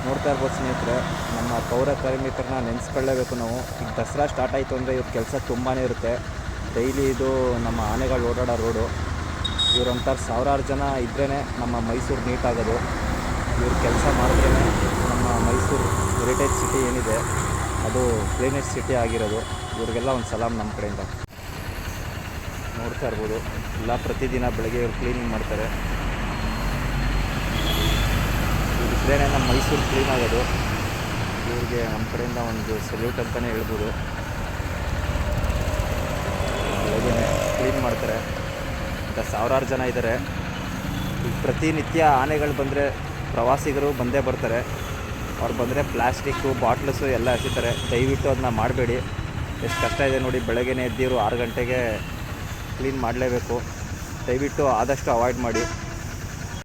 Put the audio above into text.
ನೋಡ್ತಾ ಇರ್ಬೋದು ಸ್ನೇಹಿತರೆ, ನಮ್ಮ ಪೌರ ಕಾರ್ಮಿಕರನ್ನ ನೆನೆಸ್ಕೊಳ್ಳೇಬೇಕು ನಾವು. ಈಗ ದಸರಾ ಸ್ಟಾರ್ಟ್ ಆಯಿತು ಅಂದರೆ ಇವ್ರ ಕೆಲಸ ತುಂಬಾ ಇರುತ್ತೆ. ಡೈಲಿ ಇದು ನಮ್ಮ ಆನೆಗಳು ಓಡಾಡೋ ರೋಡು. ಇವರೊಂಥರ ಸಾವಿರಾರು ಜನ ಇದ್ರೇ ನಮ್ಮ ಮೈಸೂರು ನೀಟಾಗೋದು. ಇವ್ರ ಕೆಲಸ ಮಾಡಿದ್ರೇ ನಮ್ಮ ಮೈಸೂರು ಹೆರಿಟೇಜ್ ಸಿಟಿ ಏನಿದೆ ಅದು ಕ್ಲೀನೆಸ್ಟ್ ಸಿಟಿ ಆಗಿರೋದು. ಇವ್ರಿಗೆಲ್ಲ ಒಂದು ಸಲಾಮ್ ನಮ್ಮ ಕಡೆಯಿಂದ. ನೋಡ್ತಾ ಇರ್ಬೋದು, ಎಲ್ಲ ಪ್ರತಿದಿನ ಬೆಳಗ್ಗೆ ಇವ್ರು ಕ್ಲೀನಿಂಗ್ ಮಾಡ್ತಾರೆ. ಇವ್ರಿದ್ರೇ ನಮ್ಮ ಮೈಸೂರು ಕ್ಲೀನ್ ಆಗೋದು. ಇವ್ರಿಗೆ ನಮ್ಮ ಕಡೆಯಿಂದ ಒಂದು ಸಲ್ಯೂಟ್ ಅಂತಲೇ ಹೇಳ್ಬೋದು. ಬೆಳಗ್ಗೆ ಕ್ಲೀನ್ ಮಾಡ್ತಾರೆ ಅಂತ ಸಾವಿರಾರು ಜನ ಇದ್ದಾರೆ. ಈಗ ಪ್ರತಿನಿತ್ಯ ಆನೆಗಳು ಬಂದರೆ ಪ್ರವಾಸಿಗರು ಬಂದೇ ಬರ್ತಾರೆ. ಅವ್ರು ಬಂದರೆ ಪ್ಲಾಸ್ಟಿಕ್ಕು ಬಾಟ್ಲಸ್ಸು ಎಲ್ಲ ಎಸಿತಾರೆ. ದಯವಿಟ್ಟು ಅದನ್ನ ಮಾಡಬೇಡಿ. ಎಷ್ಟು ಕಷ್ಟ ಇದೆ ನೋಡಿ, ಬೆಳಗ್ಗೆನೇ ಎದ್ದಿರು 6 ಗಂಟೆಗೆ ಕ್ಲೀನ್ ಮಾಡಲೇಬೇಕು. ದಯವಿಟ್ಟು ಆದಷ್ಟು ಅವಾಯ್ಡ್ ಮಾಡಿ.